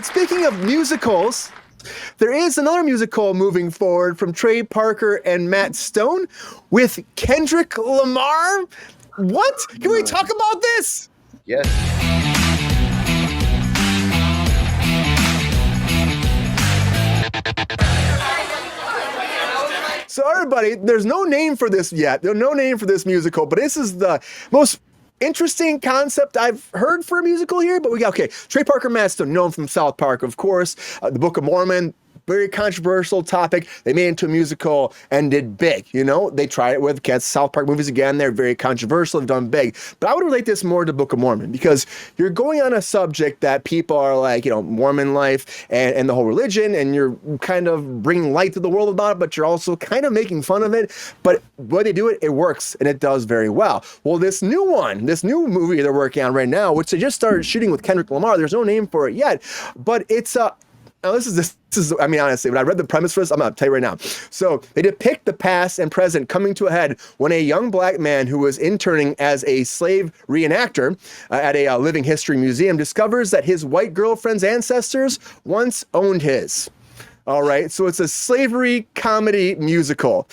But speaking of musicals, there is another musical moving forward from Trey Parker and Matt Stone with Kendrick Lamar. What? Can we talk about this? Yes. So everybody, there's no name for this yet. There's no name for this musical, but this is the most interesting concept I've heard for a musical here. But we got, okay, Trey Parker, Matt Stone, known from South Park, of course, the Book of Mormon. Very controversial topic. They made it into a musical and did big. You know, they tried it with South Park movies again. They're very controversial. They've done big. But I would relate this more to Book of Mormon because you're going on a subject that people are like, you know, Mormon life and the whole religion, and you're kind of bringing light to the world about it, but you're also kind of making fun of it. But when they do it, it works and it does very well. Well, this new movie they're working on right now, which they just started shooting with Kendrick Lamar, there's no name for it yet, but it's now this is, I mean, honestly, when I read the premise for this, I'm going to tell you right now. So they depict the past and present coming to a head when a young black man who was interning as a slave reenactor at a living history museum discovers that his white girlfriend's ancestors once owned his. All right, so it's a slavery comedy musical.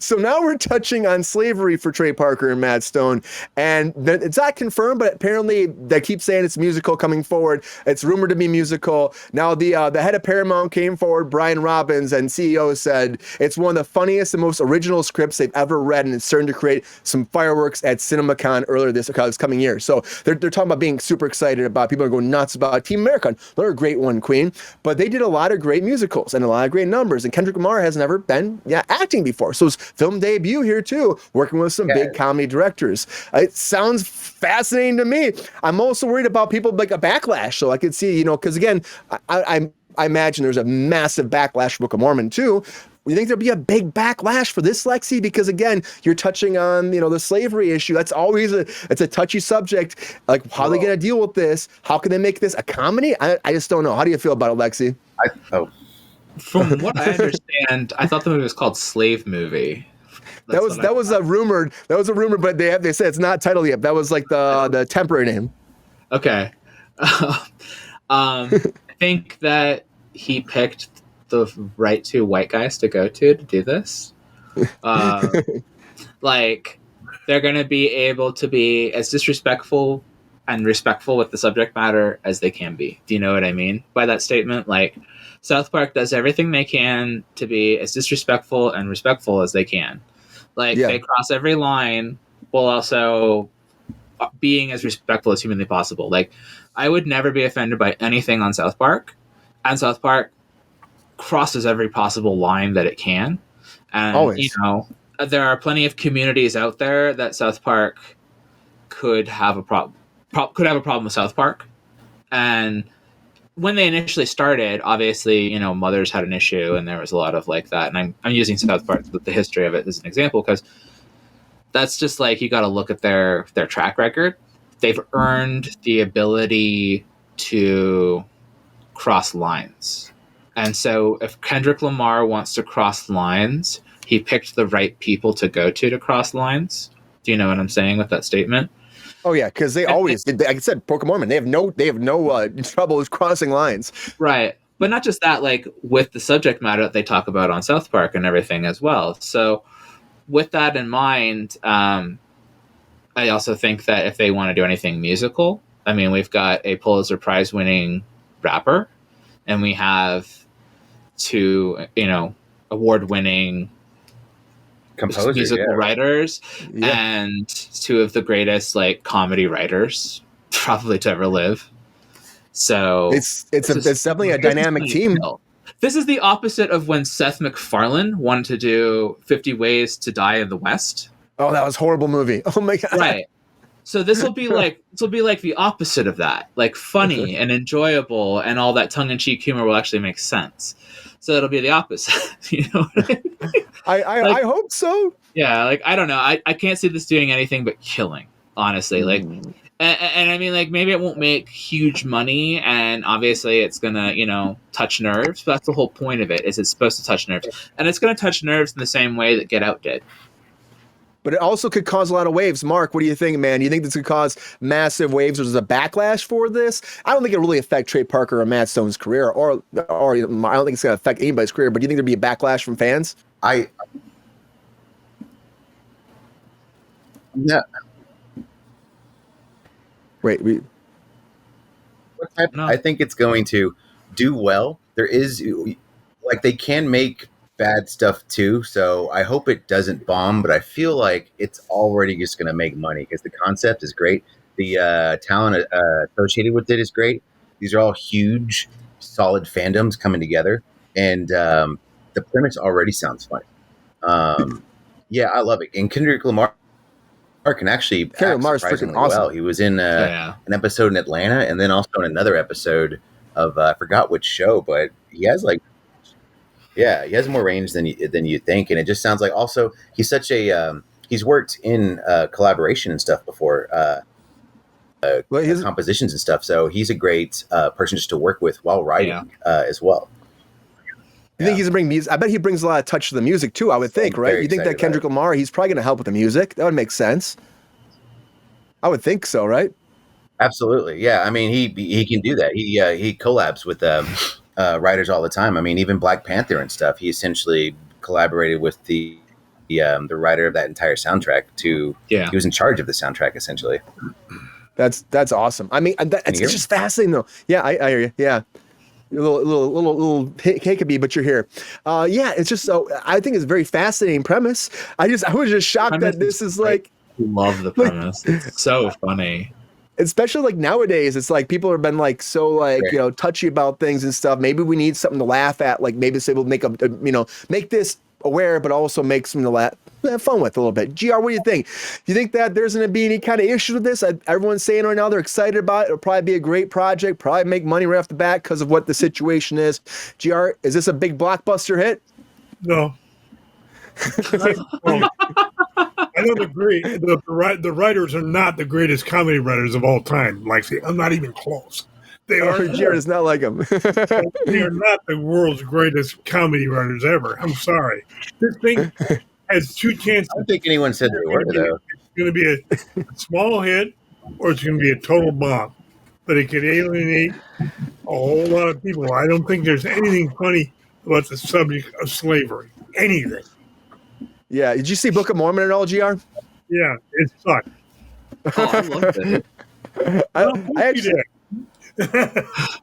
So now we're touching on slavery for Trey Parker and Matt Stone, and it's not confirmed, but apparently they keep saying it's musical coming forward. It's rumored to be musical. Now the head of Paramount came forward, Brian Robbins, and CEO said it's one of the funniest and most original scripts they've ever read, and it's starting to create some fireworks at CinemaCon earlier this coming year. So they're talking about being super excited about. People are going nuts about Team America. They're a great one, Queen, but they did a lot of great musicals and a lot of great numbers, and Kendrick Lamar has never been acting before, so his film debut here too, working with some big comedy directors. It sounds fascinating to me. I'm also worried about people like a backlash, so I could see, you know, because again, I imagine there's a massive backlash for Book of Mormon too. You think there'll be a big backlash for this, Lexi? Because again, you're touching on, you know, the slavery issue. That's always it's a touchy subject. Like, how are they going to deal with this? How can they make this a comedy? I just don't know. How do you feel about it, Lexi? From what I understand, I thought the movie was called Slave Movie. That was a rumor, but they said it's not titled yet. That was like the temporary name. Okay. I think that he picked the right two white guys to go to do this. Like, they're going to be able to be as disrespectful and respectful with the subject matter as they can be. Do you know what I mean by that statement? Like, South Park does everything they can to be as disrespectful and respectful as they can. Like, they cross every line while also being as respectful as humanly possible. Like, I would never be offended by anything on South Park, and South Park crosses every possible line that it can. And always. You know, there are plenty of communities out there that South Park could have a problem with South Park. And when they initially started, obviously, you know, mothers had an issue and there was a lot of like that. And I'm using South Park, the history of it as an example, because that's just like, you got to look at their track record. They've earned the ability to cross lines. And so if Kendrick Lamar wants to cross lines, he picked the right people to go to cross lines. Do you know what I'm saying with that statement? Oh yeah, because they always, like I said, Book of Mormon, they have no trouble with crossing lines. Right, but not just that, like with the subject matter that they talk about on South Park and everything as well. So with that in mind, I also think that if they want to do anything musical, I mean, we've got a Pulitzer Prize winning rapper, and we have two, you know, award-winning musical writers, and two of the greatest like comedy writers probably to ever live. So it's definitely a dynamic team. This is the opposite of when Seth MacFarlane wanted to do 50 Ways to Die in the West. Oh, that was a horrible movie. Oh my god. Right. So this will be like the opposite of that, like funny and enjoyable, and all that tongue-in-cheek humor will actually make sense. So it'll be the opposite. You know what I mean? I hope so. Yeah, like I don't know. I can't see this doing anything but killing, honestly. Like, and I mean, like maybe it won't make huge money, and obviously it's gonna, you know, touch nerves. But that's the whole point of it. Is it's supposed to touch nerves, and it's gonna touch nerves in the same way that Get Out did. but it also could cause a lot of waves. Mark, what do you think, man? Do you think this could cause massive waves, or is a backlash for this? I don't think it really affect Trey Parker or Matt Stone's career, or I don't think it's going to affect anybody's career. But do you think there'd be a backlash from fans? Yeah. Wait, I think it's going to do well. There is, like, they can make bad stuff too, so I hope it doesn't bomb, but I feel like it's already just going to make money because the concept is great. The talent associated with it is great. These are all huge, solid fandoms coming together, and the premise already sounds funny. Yeah, I love it. And Kendrick Lamar can actually act Lamar's surprisingly freaking awesome. well. He was in an episode in Atlanta, and then also in another episode of I forgot which show, but he has he has more range than you think, and it just sounds like. Also, he's such a he's worked in collaboration and stuff before, compositions and stuff. So he's a great person just to work with while writing as well. You think he's gonna bring music? I bet he brings a lot of touch to the music too. I would think, right? You think that Kendrick Lamar, he's probably gonna help with the music? That would make sense. I would think so, right? Absolutely, yeah. I mean, he can do that. He collabs with writers all the time. I mean, even Black Panther and stuff. He essentially collaborated with the writer of that entire soundtrack. He was in charge of the soundtrack essentially. That's awesome. I mean, it's just fascinating though. Yeah, I hear you. Yeah. A little hiccupy, but you're here. Yeah, it's just so. I think it's a very fascinating premise. I was just shocked that this is like. Love the premise. It's so funny. Especially like nowadays, it's like people have been like so like touchy about things and stuff. Maybe we need something to laugh at. Like maybe say we'll make make this aware, but also make something to have fun with a little bit. GR, what do you think? Do you think that there's going to be any kind of issue with this? Everyone's saying right now they're excited about it. It'll probably be a great project, probably make money right off the bat because of what the situation is. GR, is this a big blockbuster hit? No. I don't agree. The writers are not the greatest comedy writers of all time. Like, I'm not even close. They are. Jared is not like them. They are not the world's greatest comedy writers ever. I'm sorry. This thing has two chances. I don't think anyone said they were, though. It's going to be a small hit, or it's going to be a total bomb. But it could alienate a whole lot of people. I don't think there's anything funny about the subject of slavery. Anything. Yeah. Did you see Book of Mormon at all, GR? Yeah, it sucked. Oh, I loved it.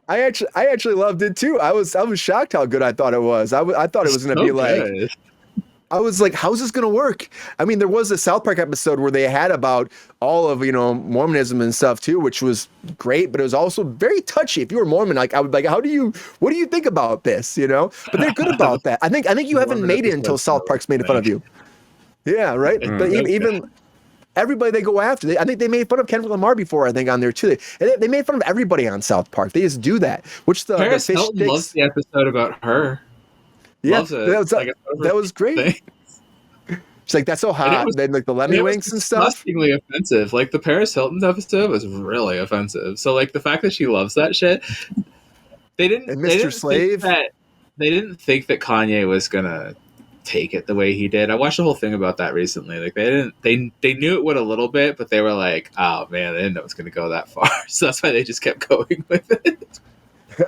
I actually loved it too. I was shocked how good I thought it was. I thought it was going to be like. I was like, how's this going to work? I mean, there was a South Park episode where they had about all of, Mormonism and stuff too, which was great, but it was also very touchy. If you were Mormon, like, I would like, what do you think about this? But they're good about that. I think you haven't made it until South Park's made fun of you. Yeah. Right. But even everybody they go after, I think they made fun of Kendrick Lamar before, I think, on there too. They made fun of everybody on South Park. They just do that. Which the Paris fish Hilton sticks, loves the episode about her. Yeah, that was great. She's like, that's so hot. Then like the lemmy winks and stuff. Disgustingly offensive. Like the Paris Hilton episode was really offensive. So like the fact that she loves that shit, they didn't think that Kanye was gonna take it the way he did. I watched a whole thing about that recently. Like they knew it would a little bit, but they were like, oh man, they didn't know it was gonna go that far. So that's why they just kept going with it.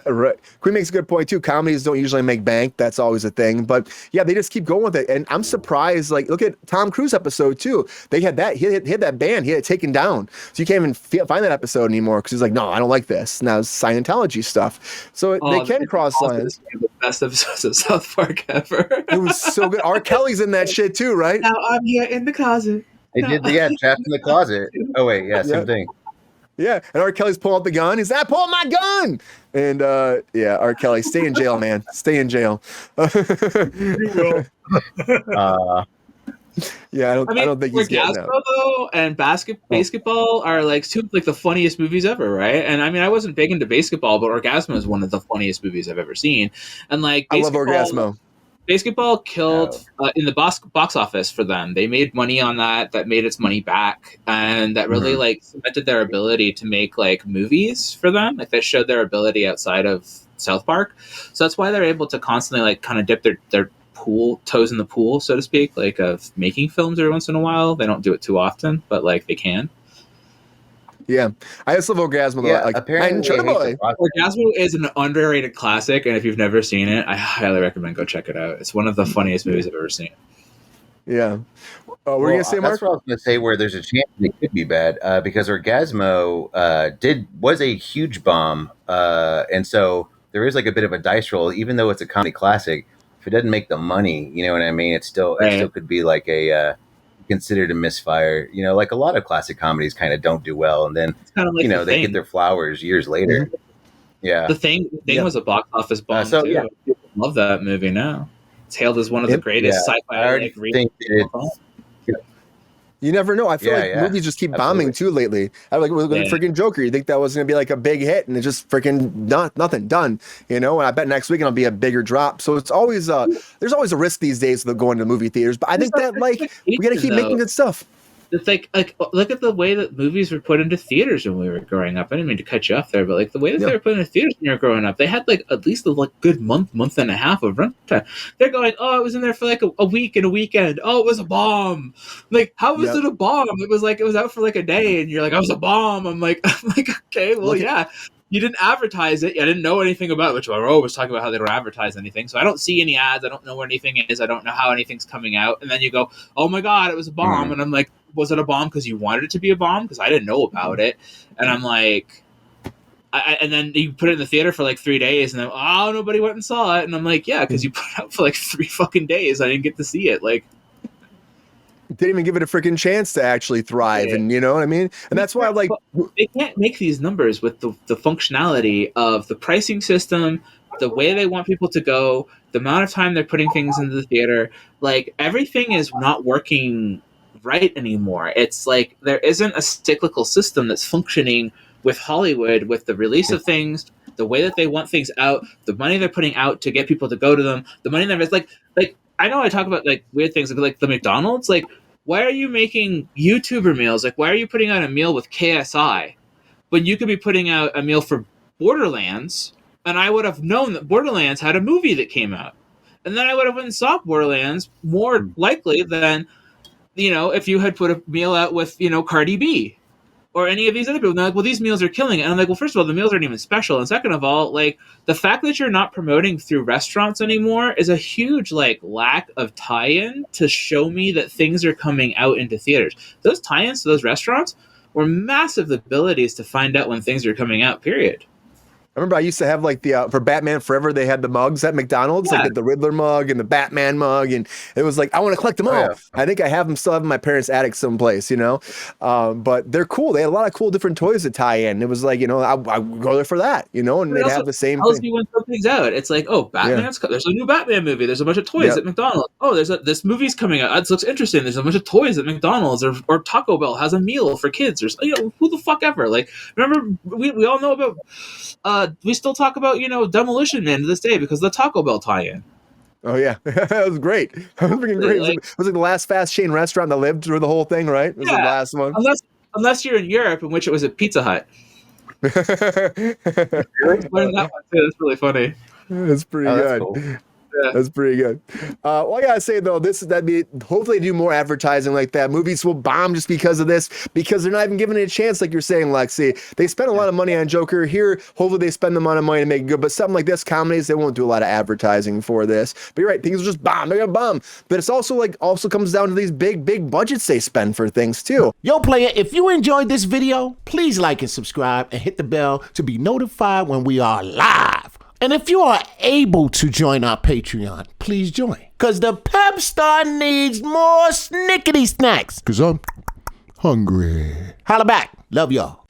Right. Queen makes a good point too. Comedies don't usually make bank. That's always a thing. But yeah, they just keep going with it. And I'm surprised. Like, look at Tom Cruise episode too. They had that. He had that ban. He had it taken down. So you can't even find that episode anymore because he's like, no, I don't like this. Now it's Scientology stuff. So they can cross lines. The best episodes of South Park ever. It was so good. R. Kelly's in that shit too, right? Now I'm here in the closet. They did, trapped in the closet. Oh wait, yeah, same thing. Yeah, and R. Kelly's pulling out the gun. He's like, pull my gun. And R. Kelly, stay in jail, man. Stay in jail. You will. Yeah, I don't think he's getting that. Though, and basketball are like two of like the funniest movies ever, right? And I mean, I wasn't big into basketball, but Orgasmo is one of the funniest movies I've ever seen. And like, I love Orgasmo. Basketball killed in the box office for them. They made money on that made its money back, and that really like cemented their ability to make like movies for them. Like that showed their ability outside of South Park. So that's why they're able to constantly like kind of dip their toes in the pool, so to speak, like of making films every once in a while. They don't do it too often, but like they can. Yeah, I just love Orgasmo. Yeah, Like, apparently and Boy. Orgasmo is an underrated classic, and if you've never seen it, I highly recommend go check it out. It's one of the funniest movies I've ever seen. Yeah. What were you gonna say, Mark? That's what I was gonna say. Where there's a chance it could be bad, because Orgasmo was a huge bomb, and so there is like a bit of a dice roll. Even though it's a comedy classic, if it doesn't make the money, you know what I mean. It still could be like a considered a misfire. You know, like a lot of classic comedies kind of don't do well, and then It's kind of like they get their flowers years later. Yeah, The Thing was a box office bomb too. yeah. People love that movie now. It's hailed as one of the greatest sci-fi. I think it's. You never know. I feel Yeah, like yeah. movies just keep bombing too lately. I like with freaking Joker. You think that was gonna be like a big hit, and it just freaking nothing done. You know, and I bet next week it'll be a bigger drop. So it's always there's always a risk these days of going to movie theaters. But I think that like we gotta keep making good stuff. It's like look at the way that movies were put into theaters when we were growing up. I didn't mean to cut you off there, but like the way that they were put into theaters when you were growing up, they had like at least a like good month and a half of runtime. They're going, oh, it was in there for like a week and a weekend. Oh, it was a bomb. Like, how was it a bomb? It was like it was out for like a day, and you're like, I was a bomb. I'm like, okay, well, you didn't advertise it. I didn't know anything about it, which we're always talking about how they don't advertise anything. So I don't see any ads. I don't know where anything is. I don't know how anything's coming out. And then you go, oh my God, it was a bomb. And I'm like, was it a bomb because you wanted it to be a bomb? Because I didn't know about it. And I'm like, and then you put it in the theater for like 3 days, and then, oh, nobody went and saw it. And I'm like, yeah, because you put it out for like 3 fucking days. I didn't get to see it. Like, didn't even give it a freaking chance to actually thrive, and you know what I mean? And that's why, like, they can't make these numbers with the functionality of the pricing system, the way they want people to go, the amount of time they're putting things into the theater. Like, everything is not working right anymore. It's like there isn't a cyclical system that's functioning with Hollywood, with the release of things, the way that they want things out, the money they're putting out to get people to go to them, the money that is like I know I talk about like weird things like the McDonald's. Like, why are you making YouTuber meals? Like, why are you putting out a meal with KSI? But you could be putting out a meal for Borderlands, and I would have known that Borderlands had a movie that came out. And then I would have went and saw Borderlands more likely than, if you had put a meal out with, Cardi B. Or any of these other people. And they're like, well, these meals are killing it. And I'm like, well, first of all, the meals aren't even special. And second of all, like, the fact that you're not promoting through restaurants anymore is a huge, like, lack of tie-in to show me that things are coming out into theaters. Those tie-ins to those restaurants were massive abilities to find out when things are coming out, period. I remember I used to have like the for Batman Forever, they had the mugs at McDonald's, like the Riddler mug and the Batman mug, and it was like I want to collect them all. Yeah. I think I have them still have in my parents' attic someplace, but they're cool. They had a lot of cool different toys to tie in. It was like I go there for that, and they'd have the same thing. You when something's out, it's like, oh, Batman's there's a new Batman movie. There's a bunch of toys at McDonald's. Oh, this movie's coming out. This looks interesting. There's a bunch of toys at McDonald's, or Taco Bell has a meal for kids, or who the fuck ever. Like, remember we all know about. We still talk about, Demolition Man to this day because of the Taco Bell tie-in. Oh, yeah. That was great. That was freaking great. It was like the last fast chain restaurant that lived through the whole thing, right? It was the last one. Unless you're in Europe, in which it was a Pizza Hut. Learned that one too. That's really funny. That's pretty good. Cool. Yeah. That's pretty good. Well, I gotta say though, hopefully do more advertising like that. Movies will bomb just because of this, because they're not even giving it a chance, like you're saying, Lexi. They spent a lot of money on Joker here. Hopefully they spend the amount of money to make it good. But something like this, comedies, they won't do a lot of advertising for this. But you're right, things will just bomb. They're gonna bomb. But it's also comes down to these big budgets they spend for things too. Yo, player, if you enjoyed this video, please like and subscribe and hit the bell to be notified when we are live. And if you are able to join our Patreon, please join. Because the pep star needs more snickety snacks. Because I'm hungry. Holla back. Love y'all.